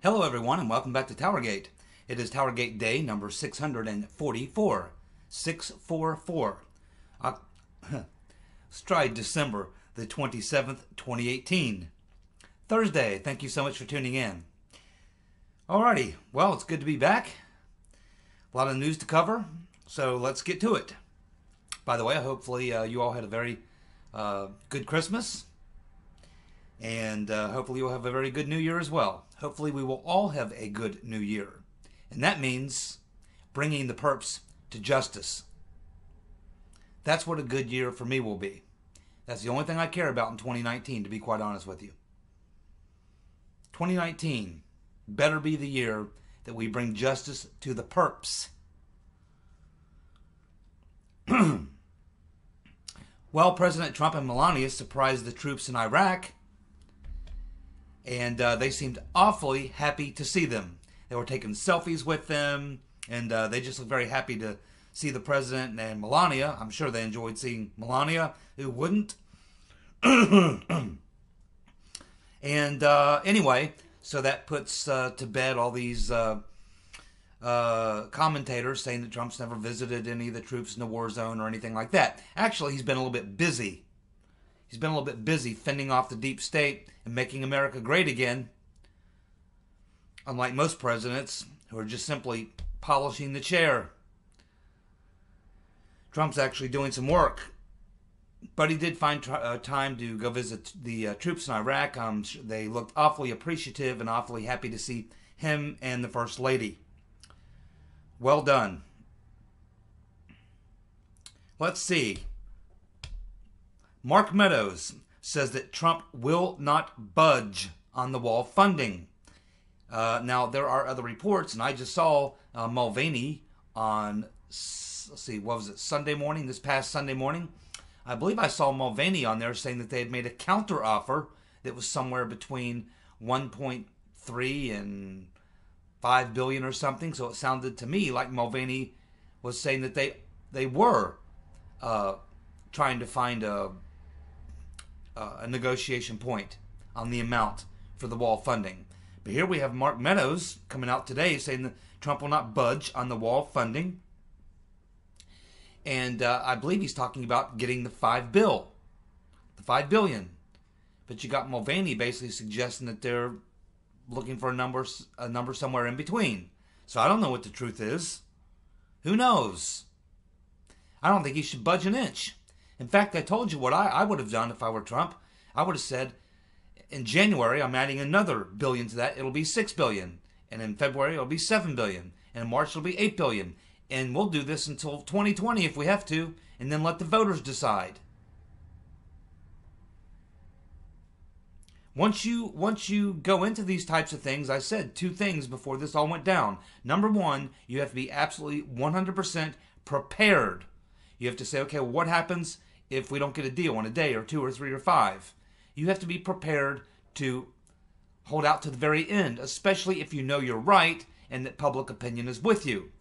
Hello everyone and welcome back to TowerGate. It is TowerGate day number 644. 644. Stride December the 27th, 2018. Thursday. Thank you so much for tuning in. Alrighty, well, it's good to be back. A lot of news to cover, so let's get to it. By the way, hopefully you all had a very good Christmas. And hopefully you'll have a very good New Year as well. Hopefully we will all have a good New Year. And that means bringing the perps to justice. That's what a good year for me will be. That's the only thing I care about in 2019, to be quite honest with you. 2019 better be the year that we bring justice to the perps. Well, President Trump and Melania surprised the troops in Iraq. And they seemed awfully happy to see them. They were taking selfies with them, and they just looked very happy to see the president and Melania. I'm sure they enjoyed seeing Melania. Who wouldn't? And anyway, so that puts to bed all these commentators saying that Trump's never visited any of the troops in the war zone or anything like that. Actually, he's been a little bit busy. He's been a little bit busy fending off the deep state and making America great again. Unlike most presidents who are just simply polishing the chair. Trump's actually doing some work. But he did find time to go visit the troops in Iraq. They looked awfully appreciative and awfully happy to see him and the First Lady. Well done. Let's see. Mark Meadows says that Trump will not budge on the wall funding. Now, there are other reports, and I just saw Mulvaney on, let's see, what was it, Sunday morning, this past Sunday morning? I believe I saw Mulvaney on there saying that they had made a counter offer that was somewhere between 1.3 and 5 billion or something. So it sounded to me like Mulvaney was saying that they were trying to find a negotiation point on the amount for the wall funding. But here we have Mark Meadows coming out today saying that Trump will not budge on the wall funding. And I believe he's talking about getting the $5 billion. But you got Mulvaney basically suggesting that they're looking for a number somewhere in between. So I don't know what the truth is. Who knows? I don't think he should budge an inch. In fact, I told you what I would have done if I were Trump. I would have said, in January, I'm adding another billion to that. It'll be $6 billion. And in February, it'll be $7 billion. And in March, it'll be $8 billion. And we'll do this until 2020 if we have to. And then let the voters decide. Once you go into these types of things, I said two things before this all went down. Number one, you have to be absolutely 100% prepared. You have to say, okay, well, what happens if we don't get a deal in a day or 2 or 3 or 5? You have to be prepared to hold out to the very end, especially if you know you're right and that public opinion is with you.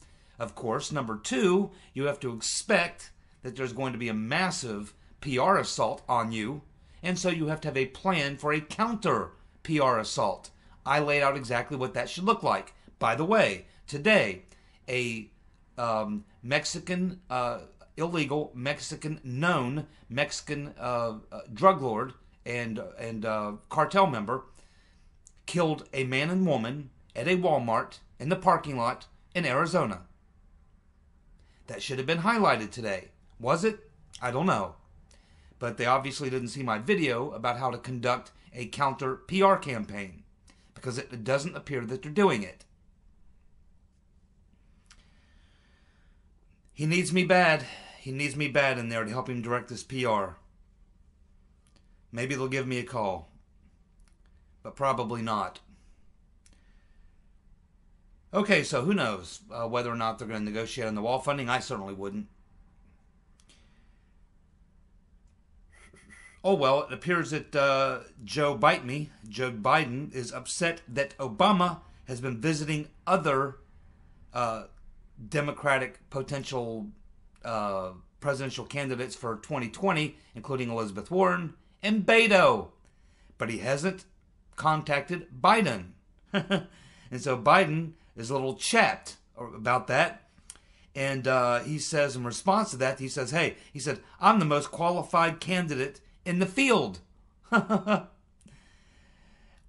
Of course, number two, you have to expect that there's going to be a massive PR assault on you, and so you have to have a plan for a counter PR assault. I laid out exactly what that should look like. By the way, today, a Mexican illegal known Mexican drug lord and cartel member killed a man and woman at a Walmart in the parking lot in Arizona. That should have been highlighted today. Was it? I don't know. But they obviously didn't see my video about how to conduct a counter PR campaign because it doesn't appear that they're doing it. He needs me bad. He needs me bad in there to help him direct this PR. Maybe they'll give me a call. But probably not. Okay, so who knows whether or not they're going to negotiate on the wall funding. I certainly wouldn't. Oh, well, it appears that Joe Biden is upset that Obama has been visiting other Democratic potential presidential candidates for 2020, including Elizabeth Warren and Beto. But he hasn't contacted Biden. And so Biden is a little chapped about that. And he says in response to that, he says, hey, he said, I'm the most qualified candidate in the field.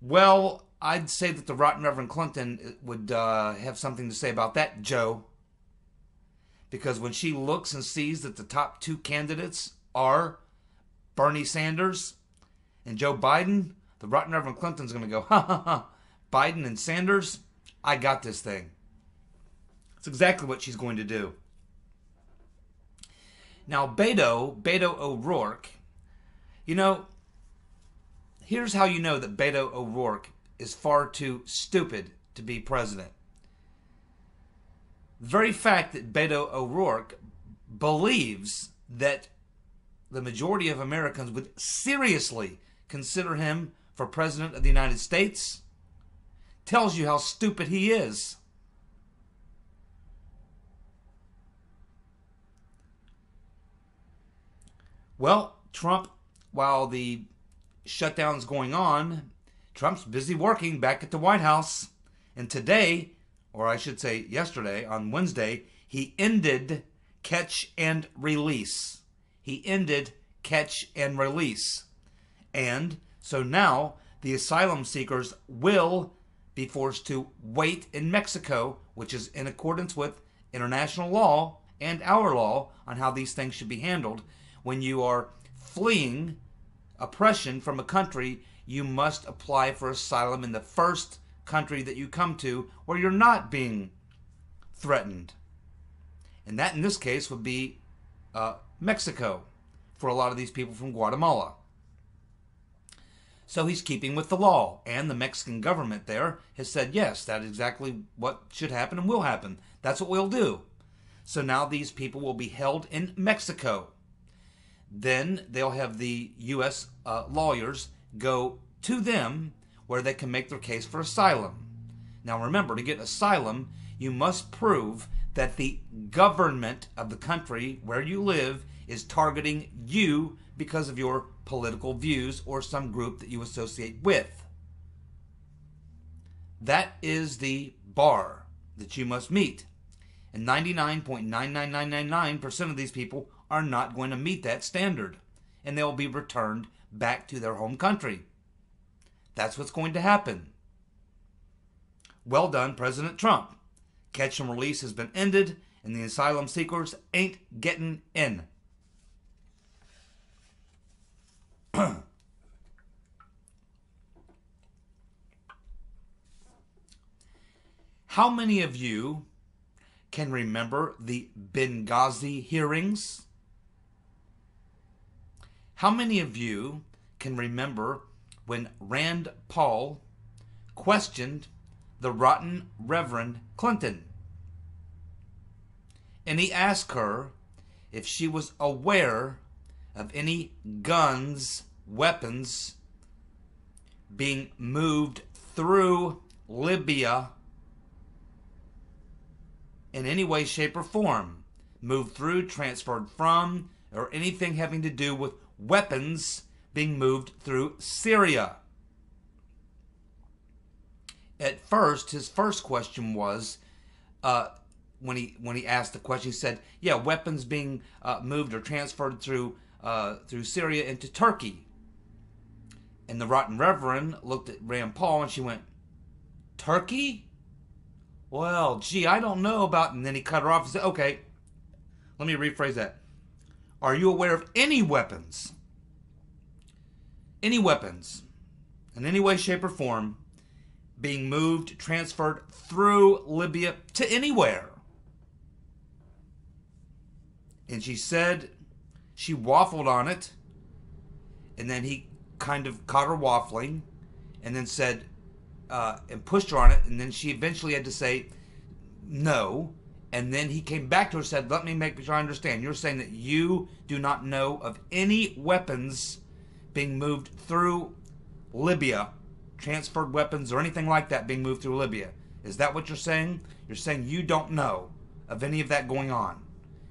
Well, I'd say that the Right Reverend Clinton would have something to say about that, Joe. Because when she looks and sees that the top two candidates are Bernie Sanders and Joe Biden, the Right Reverend Clinton's going to go, ha ha ha, Biden and Sanders, I got this thing. That's exactly what she's going to do. Now, Beto O'Rourke, you know, here's how you know that Beto O'Rourke is far too stupid to be president. The very fact that Beto O'Rourke believes that the majority of Americans would seriously consider him for president of the United States tells you how stupid he is. Well, Trump, while the shutdown's going on, Trump's busy working back at the White House. And today, or I should say yesterday, on Wednesday, he ended catch and release. He ended catch and release. And so now the asylum seekers will be forced to wait in Mexico, which is in accordance with international law and our law on how these things should be handled. When you are fleeing oppression from a country, you must apply for asylum in the first country that you come to where you're not being threatened. And that in this case would be Mexico for a lot of these people from Guatemala. So he's keeping with the law, and the Mexican government there has said, yes, that is exactly what should happen and will happen. That's what we'll do. So now these people will be held in Mexico. Then they'll have the U.S. Lawyers go to them where they can make their case for asylum. Now remember, to get asylum, you must prove that the government of the country where you live is targeting you because of your political views or some group that you associate with. That is the bar that you must meet. And 99.99999% of these people are not going to meet that standard. And they'll be returned back to their home country. That's what's going to happen. Well done, President Trump. Catch and release has been ended, and the asylum seekers ain't getting in. How many of you can remember the Benghazi hearings? How many of you can remember when Rand Paul questioned the rotten Reverend Clinton? And he asked her if she was aware of any guns, weapons being moved through Libya in any way, shape, or form. Moved through, transferred from, or anything having to do with weapons being moved through Syria. At first, his first question was, when he asked the question, he said, yeah, weapons being moved or transferred through Syria into Turkey. And the rotten Reverend looked at Rand Paul and she went, Turkey? Well, gee, I don't know about... And then he cut her off and said, okay, let me rephrase that. Are you aware of any weapons in any way, shape, or form being moved, transferred through Libya to anywhere? And she said, she waffled on it, and then he kind of caught her waffling, and then said, and pushed her on it, and then she eventually had to say no, and then he came back to her and said, let me make sure I understand. You're saying that you do not know of any weapons being moved through Libya, transferred weapons or anything like that being moved through Libya. Is that what you're saying? You're saying you don't know of any of that going on.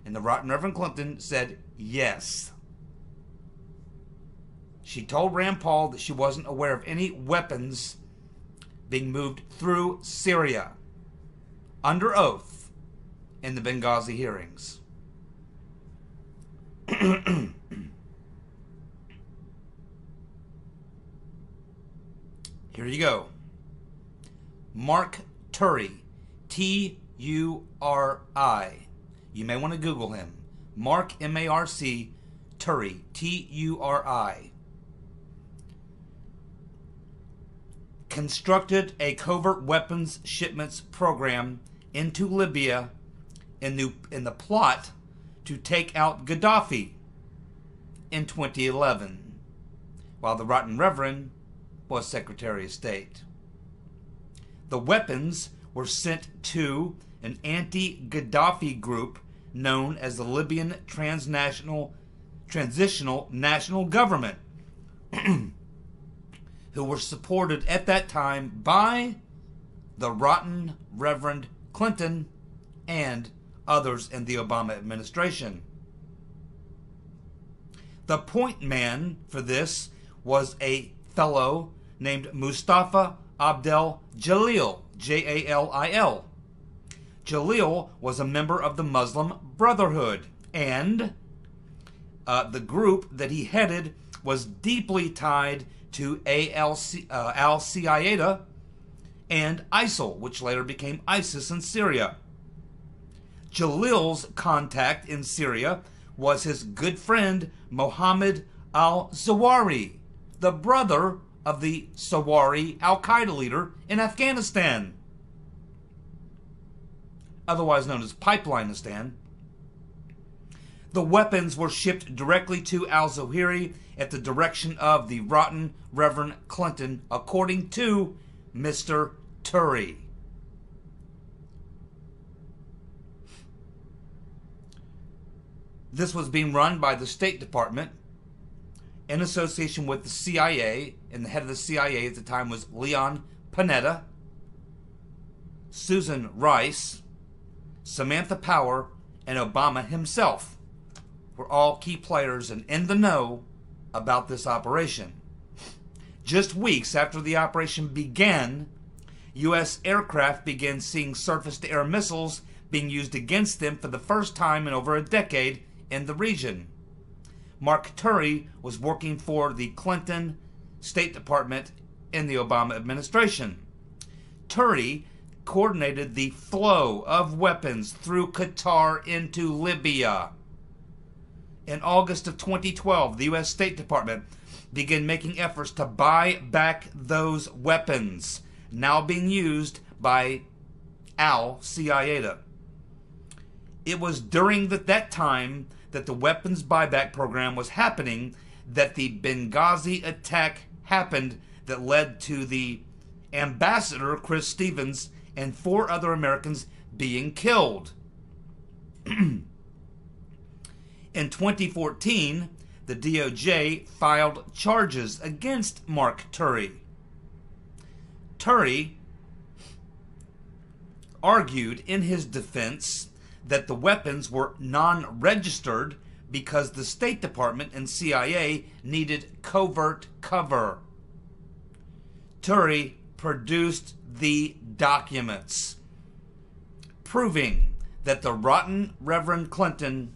And the Reverend Clinton said yes. She told Rand Paul that she wasn't aware of any weapons being moved through Syria under oath in the Benghazi hearings. Here you go. Mark Turi, T-U-R-I. You may want to Google him. Mark, M-A-R-C, Turi, T-U-R-I. Constructed a covert weapons shipments program into Libya in the plot to take out Gaddafi in 2011, while the Rotten Reverend was Secretary of State. The weapons were sent to an anti-Gaddafi group known as the Libyan Transitional National Government, who were supported at that time by the Rotten Reverend Clinton and others in the Obama administration. The point man for this was a fellow named Mustafa Abdel Jalil, Jalil. Jalil was a member of the Muslim Brotherhood, and the group that he headed was deeply tied to Al-Qaeda and ISIL, which later became ISIS in Syria. Jalil's contact in Syria was his good friend Mohammed al-Zawahiri, the brother of the Zawahiri al-Qaeda leader in Afghanistan, otherwise known as Pipelineistan. The weapons were shipped directly to al-Zawahiri at the direction of the Rotten Reverend Clinton, according to Mr. Turi. This was being run by the State Department in association with the CIA, and the head of the CIA at the time was Leon Panetta, Susan Rice, Samantha Power, and Obama himself were all key players and in the know about this operation. Just weeks after the operation began, U.S. aircraft began seeing surface-to-air missiles being used against them for the first time in over a decade in the region. Mark Turi was working for the Clinton State Department in the Obama administration. Turi coordinated the flow of weapons through Qatar into Libya. In August of 2012, the U.S. State Department began making efforts to buy back those weapons, now being used by Al-Qaeda. It was during that time that the weapons buyback program was happening that the Benghazi attack happened that led to the ambassador, Chris Stevens, and 4 other Americans being killed. In 2014, the DOJ filed charges against Mark Turi. Turi argued in his defense that the weapons were non-registered because the State Department and CIA needed covert cover. Turi produced the documents proving that the Rotten Reverend Clinton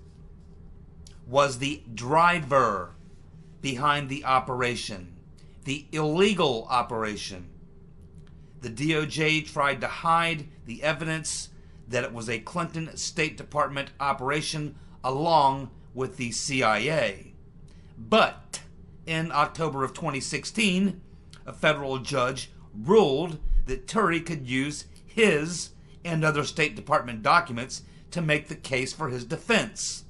was the driver behind the operation, the illegal operation. The DOJ tried to hide the evidence that it was a Clinton State Department operation along with the CIA. But in October of 2016, a federal judge ruled that Turi could use his and other State Department documents to make the case for his defense.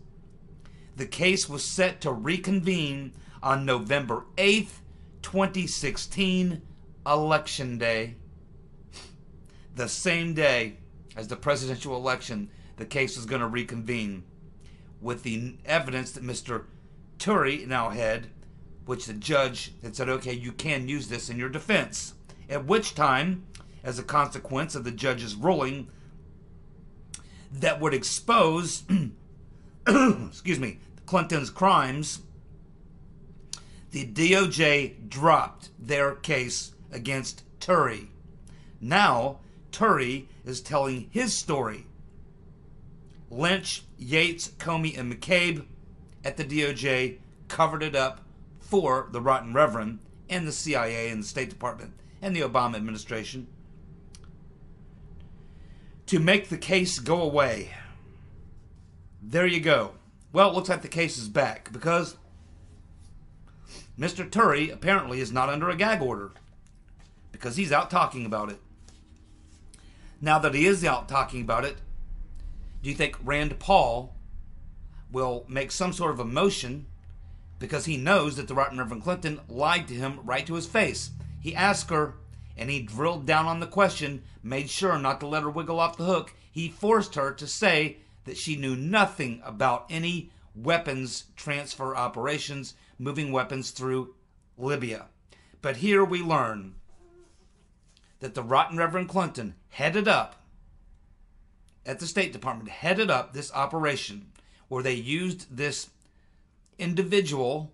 The case was set to reconvene on November 8th, 2016, Election Day. The same day as the presidential election, the case was going to reconvene with the evidence that Mr. Turi now had, which the judge had said, okay, you can use this in your defense. At which time, as a consequence of the judge's ruling that would expose Clinton's crimes, the DOJ dropped their case against Turi. Now, Turi is telling his story. Lynch, Yates, Comey, and McCabe at the DOJ covered it up for the Rotten Reverend and the CIA and the State Department and the Obama administration to make the case go away. There you go. Well, it looks like the case is back because Mr. Turi apparently is not under a gag order because he's out talking about it. Now that he is out talking about it, do you think Rand Paul will make some sort of a motion because he knows that the Right Reverend Clinton lied to him right to his face? He asked her, and he drilled down on the question, made sure not to let her wiggle off the hook. He forced her to say that she knew nothing about any weapons transfer operations, moving weapons through Libya. But here we learn that the Right Reverend Clinton headed up at the State Department, headed up this operation where they used this individual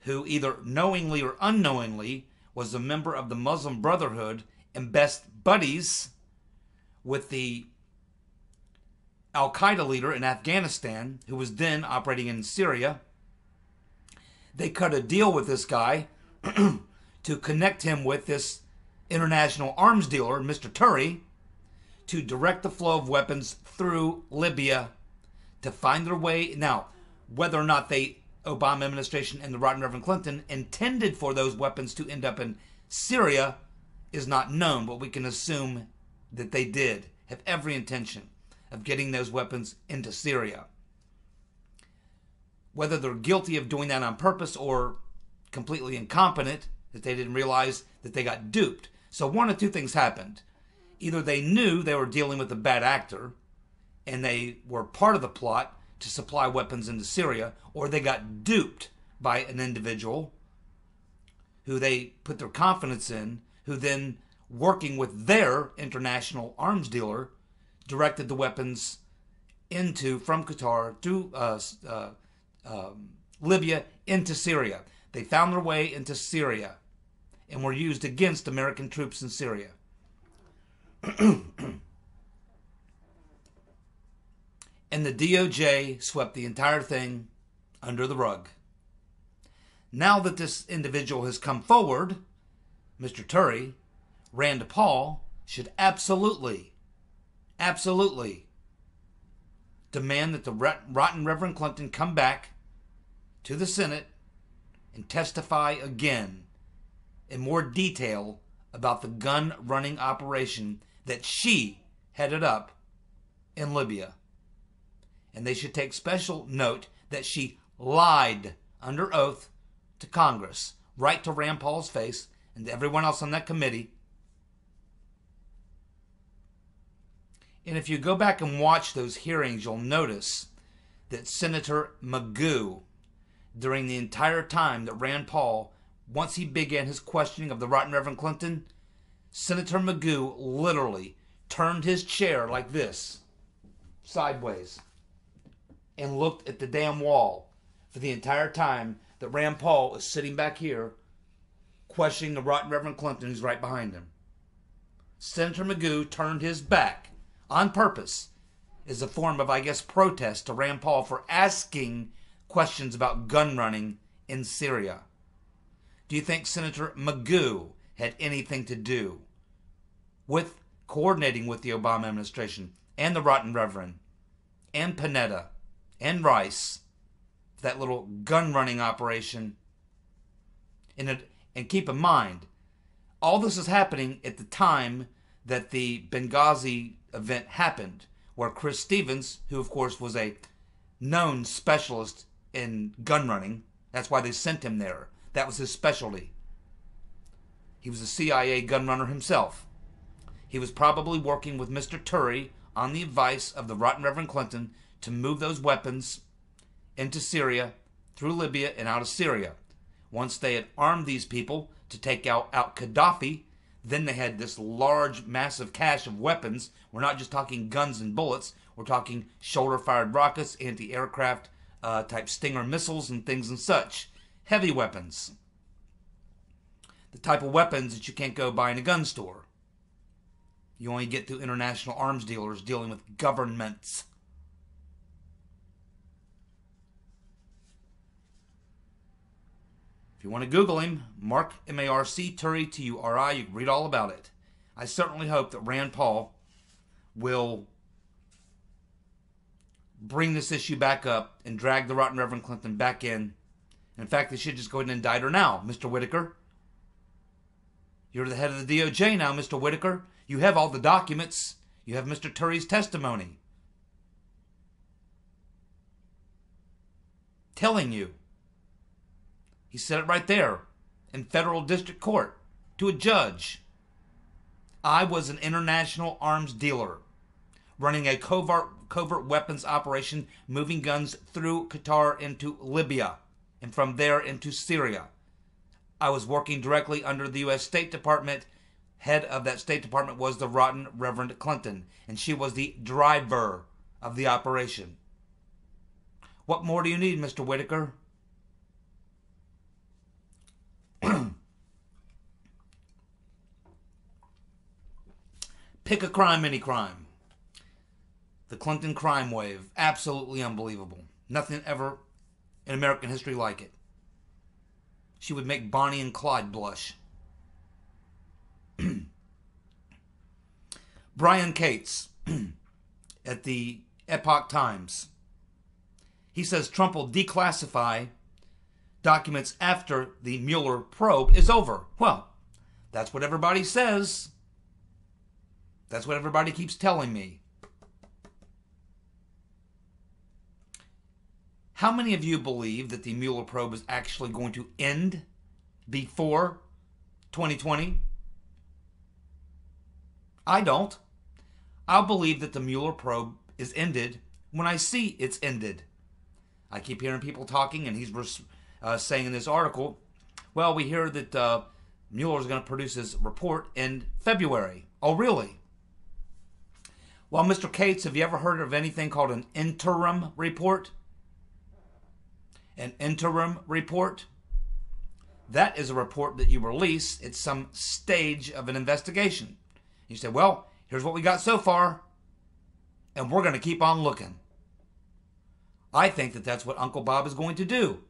who either knowingly or unknowingly was a member of the Muslim Brotherhood and best buddies with the Al-Qaeda leader in Afghanistan, who was then operating in Syria. They cut a deal with this guy to connect him with this international arms dealer, Mr. Turi, to direct the flow of weapons through Libya to find their way. Now, whether or not the Obama administration and the Right Reverend Clinton intended for those weapons to end up in Syria is not known, but we can assume that they did have every intention of getting those weapons into Syria. Whether they're guilty of doing that on purpose or completely incompetent, that they didn't realize that they got duped. So one of two things happened. Either they knew they were dealing with a bad actor and they were part of the plot to supply weapons into Syria, or they got duped by an individual who they put their confidence in, who then, working with their international arms dealer, directed the weapons from Qatar to Libya into Syria. They found their way into Syria and were used against American troops in Syria. And the DOJ swept the entire thing under the rug. Now that this individual has come forward, Mr. Turi, Rand Paul should absolutely demand that the rotten Reverend Clinton come back to the Senate and testify again in more detail about the gun-running operation that she headed up in Libya. And they should take special note that she lied under oath to Congress, right to Rand Paul's face and to everyone else on that committee. And if you go back and watch those hearings, you'll notice that Senator Magoo, during the entire time that Rand Paul, once he began his questioning of the Right Reverend Clinton, Senator Magoo literally turned his chair like this, sideways, and looked at the damn wall for the entire time that Rand Paul is sitting back here questioning the Right Reverend Clinton, who's right behind him. Senator Magoo turned his back on purpose as a form of, I guess, protest to Rand Paul for asking questions about gun running in Syria. Do you think Senator Magoo had anything to do with coordinating with the Obama administration and the Rotten Reverend and Panetta and Rice, that little gun-running operation? And keep in mind, all this is happening at the time that the Benghazi event happened, where Chris Stevens, who of course was a known specialist in gun running, that's why they sent him there. That was his specialty. He was a CIA gun runner himself. He was probably working with Mr. Turi on the advice of the Rotten Reverend Clinton to move those weapons into Syria, through Libya, and out of Syria. Once they had armed these people to take out Gaddafi, then they had this large, massive cache of weapons. We're not just talking guns and bullets. We're talking shoulder-fired rockets, anti-aircraft type Stinger missiles, and things and such. Heavy weapons. The type of weapons that you can't go buy in a gun store. you only get through international arms dealers dealing with governments. If you want to Google him, Mark, M-A-R-C, Turi, T-U-R-I, you can read all about it. I certainly hope that Rand Paul will bring this issue back up and drag the rotten Reverend Clinton back in. In fact, they should just go ahead and indict her now, Mr. Whitaker. You're the head of the DOJ now, Mr. Whitaker. You have all the documents. You have Mr. Turi's testimony. Telling you. He said it right there in federal district court to a judge. I was an international arms dealer running a covert weapons operation, moving guns through Qatar into Libya and from there into Syria. I was working directly under the U.S. State Department. Head of that State Department was the rotten Reverend Clinton, and she was the driver of the operation. What more do you need, Mr. Whitaker? Pick a crime, any crime. The Clinton crime wave, absolutely unbelievable. Nothing ever in American history like it. She would make Bonnie and Clyde blush. Brian Cates at the Epoch Times. He says Trump will declassify documents after the Mueller probe is over. Well, that's what everybody says. That's what everybody keeps telling me. How many of you believe that the Mueller probe is actually going to end before 2020? I don't. I'll believe that the Mueller probe is ended when I see it's ended. I keep hearing people talking, and he's saying in this article, well, we hear that Mueller's going to produce his report in February. Oh, really? Well, Mr. Cates, have you ever heard of anything called an interim report? An interim report? That is a report that you release at some stage of an investigation. You say, well, here's what we got so far, and we're going to keep on looking. I think that that's what Uncle Bob is going to do.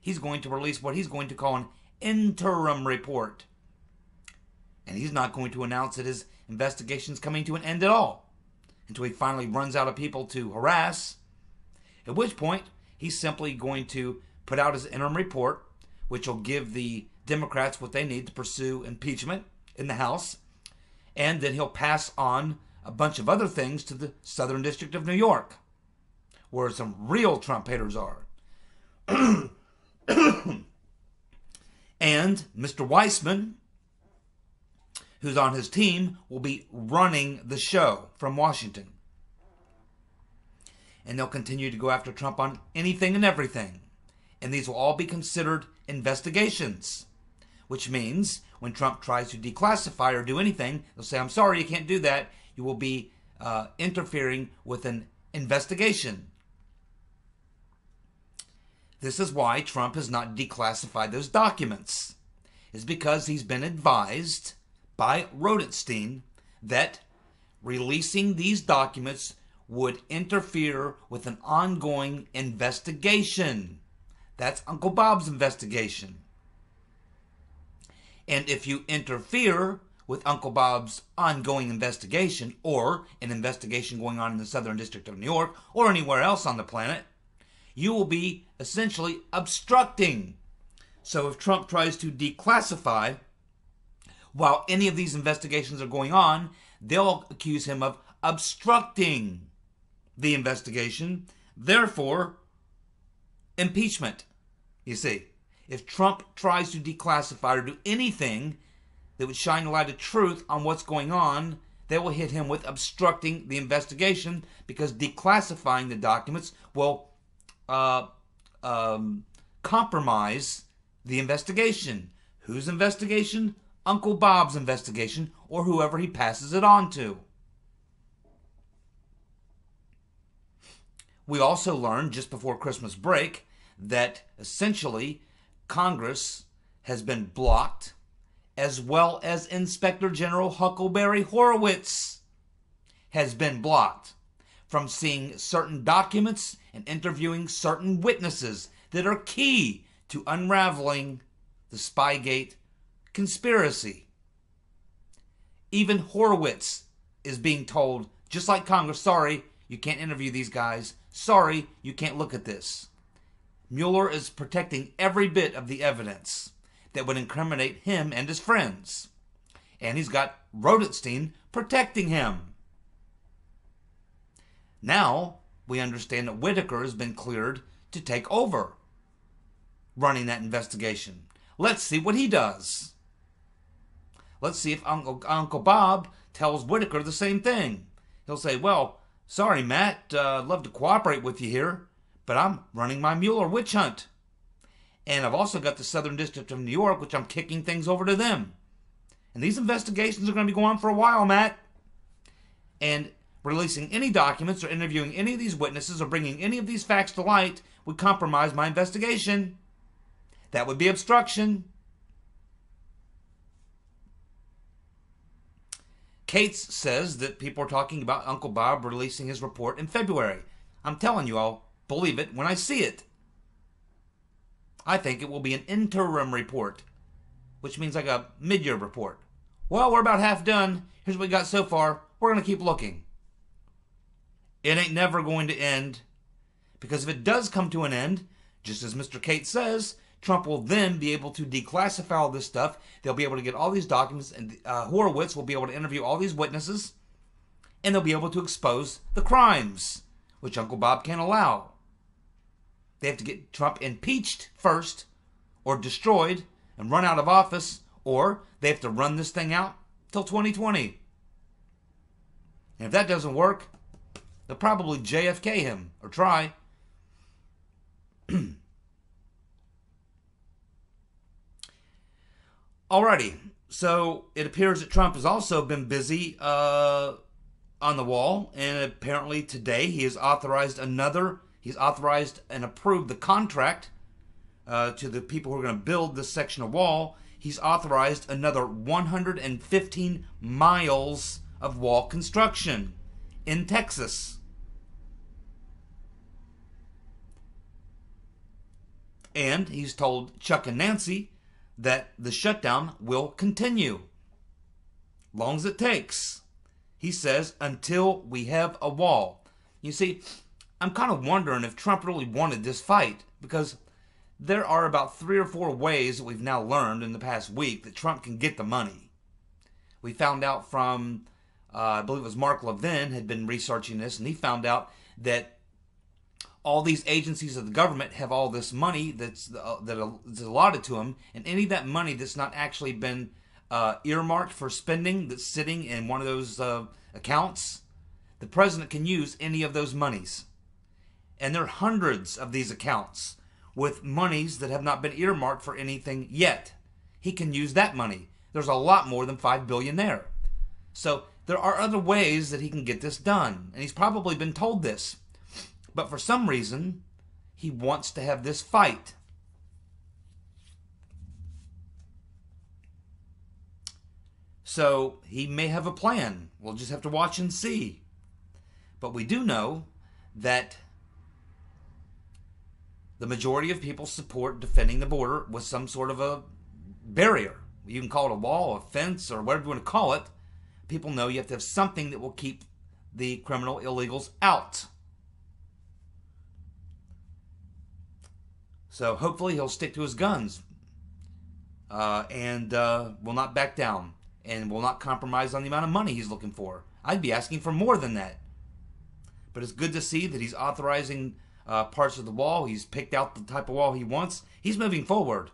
He's going to release what he's going to call an interim report. And he's not going to announce that his investigation is coming to an end at all until he finally runs out of people to harass, at which point he's simply going to put out his interim report, which will give the Democrats what they need to pursue impeachment in the House, and then he'll pass on a bunch of other things to the Southern District of New York, where some real Trump haters are. And Mr. Weissman, who's on his team, will be running the show from Washington. And they'll continue to go after Trump on anything and everything. And these will all be considered investigations, which means when Trump tries to declassify or do anything, they'll say, I'm sorry, you can't do that. You will be interfering with an investigation. This is why Trump has not declassified those documents. It's because he's been advised by Rodenstein that releasing these documents would interfere with an ongoing investigation. That's Uncle Bob's investigation. And if you interfere with Uncle Bob's ongoing investigation, or an investigation going on in the Southern District of New York, or anywhere else on the planet, you will be essentially obstructing. So if Trump tries to declassify while any of these investigations are going on, they'll accuse him of obstructing the investigation, therefore impeachment. You see, if Trump tries to declassify or do anything that would shine a light of truth on what's going on, they will hit him with obstructing the investigation, because declassifying the documents will compromise the investigation. Whose investigation? Uncle Bob's investigation, or whoever he passes it on to. We also learned just before Christmas break that essentially Congress has been blocked, as well as Inspector General Huckleberry Horowitz. has been blocked from seeing certain documents and interviewing certain witnesses that are key to unraveling the Spygate conspiracy. Even Horowitz is being told, just like Congress, sorry, you can't interview these guys. Sorry, you can't look at this. Mueller is protecting every bit of the evidence that would incriminate him and his friends. And he's got Rodenstein protecting him. Now, we understand that Whitaker has been cleared to take over running that investigation. Let's see what he does. Let's see if Uncle Bob tells Whitaker the same thing. He'll say, well, sorry, Matt, I'd love to cooperate with you here, but I'm running my Mueller witch hunt. And I've also got the Southern District of New York, which I'm kicking things over to them. And these investigations are going to be going on for a while, Matt. And releasing any documents or interviewing any of these witnesses or bringing any of these facts to light would compromise my investigation. That would be obstruction. Cates says that people are talking about Uncle Bob releasing his report in February. I'm telling you, I'll believe it when I see it. I think it will be an interim report, which means like a mid-year report. Well, we're about half done. Here's what we got so far. We're going to keep looking. It ain't never going to end, because if it does come to an end, just as Mr. Cates says, Trump will then be able to declassify all this stuff. They'll be able to get all these documents, and Horowitz will be able to interview all these witnesses, and they'll be able to expose the crimes, which Uncle Bob can't allow. They have to get Trump impeached first, or destroyed, and run out of office, or they have to run this thing out till 2020. And if that doesn't work, they'll probably JFK him, or try. Alrighty, so it appears that Trump has also been busy on the wall, and apparently today he has authorized and approved the contract to the people who are going to build this section of wall. He's authorized another 115 miles of wall construction in Texas. And he's told Chuck and Nancy that the shutdown will continue, long as it takes. He says, until we have a wall. You see, I'm kind of wondering if Trump really wanted this fight, because there are about 3 or 4 ways that we've now learned in the past week that Trump can get the money. We found out from, I believe it was Mark Levin had been researching this, and he found out that all these agencies of the government have all this money that's allotted to them, and any of that money that's not actually been earmarked for spending, that's sitting in one of those accounts, the president can use any of those monies. And there are hundreds of these accounts with monies that have not been earmarked for anything yet. He can use that money. There's a lot more than $5 billion there. So there are other ways that he can get this done, and he's probably been told this. But for some reason, he wants to have this fight. So he may have a plan. We'll just have to watch and see. But we do know that the majority of people support defending the border with some sort of a barrier. You can call it a wall, a fence, or whatever you want to call it. People know you have to have something that will keep the criminal illegals out. So hopefully he'll stick to his guns and will not back down and will not compromise on the amount of money he's looking for. I'd be asking for more than that. But it's good to see that he's authorizing parts of the wall. He's picked out the type of wall he wants. He's moving forward.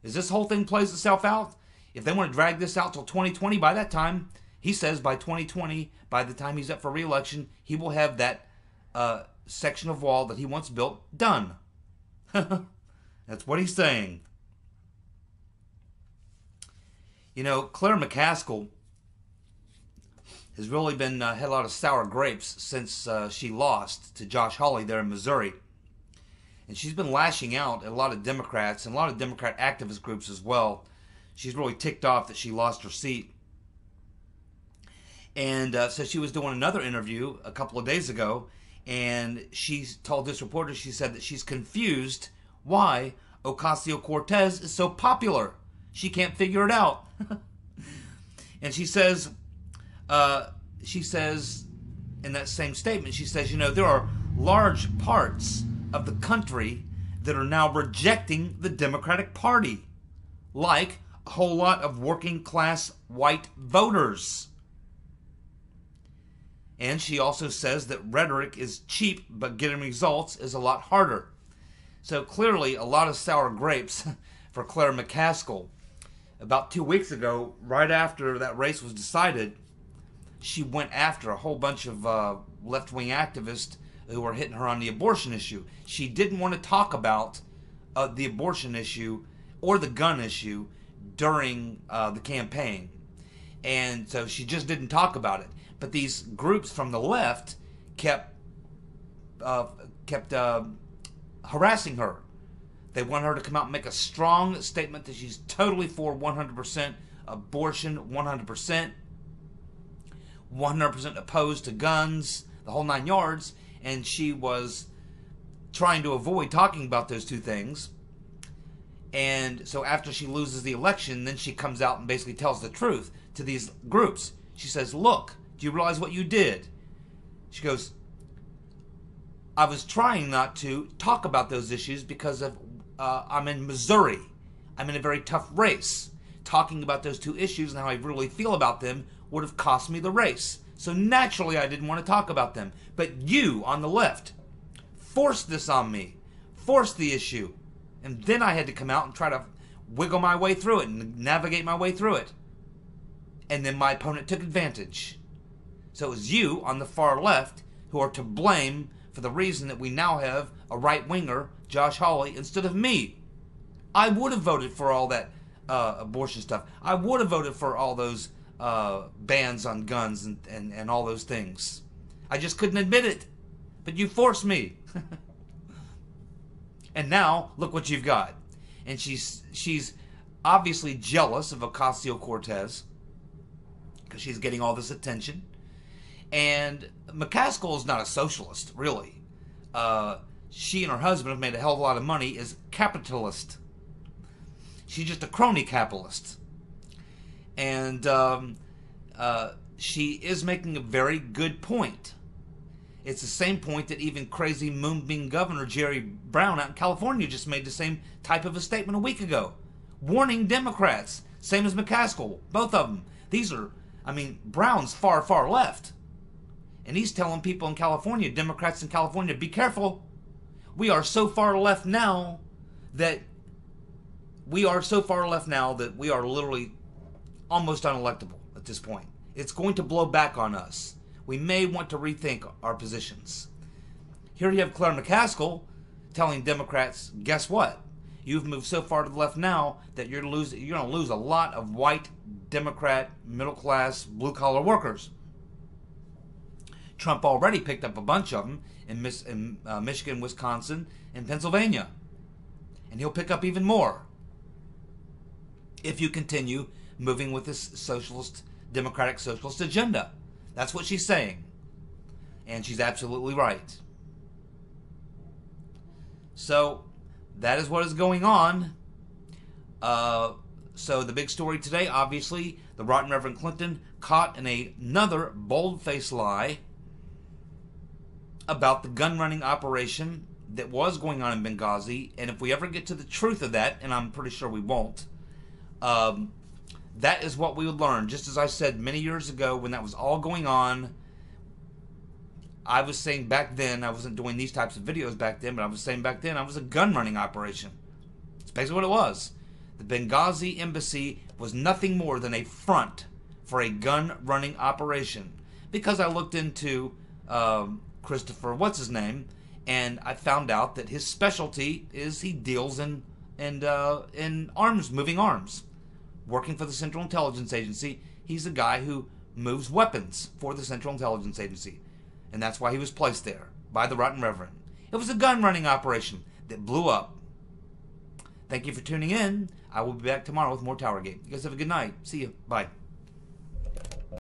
As this whole thing plays itself out, if they want to drag this out till 2020, by that time, he says by 2020, by the time he's up for re-election, he will have that section of wall that he wants built done. That's what he's saying. You know, Claire McCaskill has really been had a lot of sour grapes since she lost to Josh Hawley there in Missouri. And she's been lashing out at a lot of Democrats and a lot of Democrat activist groups as well. She's really ticked off that she lost her seat. And so she was doing another interview a couple of days ago, and she told this reporter, she said that she's confused why Ocasio-Cortez is so popular. She can't figure it out. And she says in that same statement, she says, there are large parts of the country that are now rejecting the Democratic Party, like a whole lot of working class white voters. And she also says that rhetoric is cheap, but getting results is a lot harder. So clearly a lot of sour grapes for Claire McCaskill. About 2 weeks ago, right after that race was decided, she went after a whole bunch of left-wing activists who were hitting her on the abortion issue. She didn't want to talk about the abortion issue or the gun issue during the campaign. And so she just didn't talk about it. But these groups from the left kept harassing her. They want her to come out and make a strong statement that she's totally for 100% abortion, 100%, 100% opposed to guns, the whole 9 yards. And she was trying to avoid talking about those two things. And so after she loses the election, then she comes out and basically tells the truth to these groups. She says, look, do you realize what you did? She goes, I was trying not to talk about those issues because of I'm in Missouri. I'm in a very tough race. Talking about those two issues and how I really feel about them would have cost me the race. So naturally I didn't want to talk about them. But you, on the left, forced this on me. Forced the issue. And then I had to come out and try to wiggle my way through it and navigate my way through it. And then my opponent took advantage. So it was you on the far left who are to blame for the reason that we now have a right-winger, Josh Hawley, instead of me. I would have voted for all that abortion stuff. I would have voted for all those bans on guns and all those things. I just couldn't admit it. But you forced me. And now, look what you've got. And she's obviously jealous of Ocasio-Cortez because she's getting all this attention. And McCaskill is not a socialist, really. She and her husband have made a hell of a lot of money as capitalist. She's just a crony capitalist. And she is making a very good point. It's the same point that even crazy moonbeam Governor Jerry Brown out in California just made the same type of a statement a week ago. Warning Democrats. Same as McCaskill. Both of them. These are, Brown's far, far left. And he's telling people in California, Democrats in California, be careful. We are so far left now that we are literally almost unelectable at this point. It's going to blow back on us. We may want to rethink our positions. Here you have Claire McCaskill telling Democrats, guess what? You've moved so far to the left now that you're going to lose a lot of white, Democrat, middle-class, blue-collar workers. Trump already picked up a bunch of them in Michigan, Wisconsin, and Pennsylvania. And he'll pick up even more if you continue moving with this democratic socialist agenda. That's what she's saying. And she's absolutely right. So, that is what is going on. So the big story today, obviously, the Rotten Reverend Clinton caught in another bold-faced lie about the gun-running operation that was going on in Benghazi. And if we ever get to the truth of that, and I'm pretty sure we won't, that is what we would learn. Just as I said many years ago when that was all going on, I was saying back then, I wasn't doing these types of videos back then, but I was saying back then I was a gun-running operation. It's basically what it was. The Benghazi embassy was nothing more than a front for a gun-running operation. Because I looked into Christopher, what's his name, and I found out that his specialty is he deals in arms, moving arms. Working for the Central Intelligence Agency, he's a guy who moves weapons for the Central Intelligence Agency. And that's why he was placed there, by the Rotten Reverend. It was a gun-running operation that blew up. Thank you for tuning in. I will be back tomorrow with more TowerGate. You guys have a good night. See you. Bye.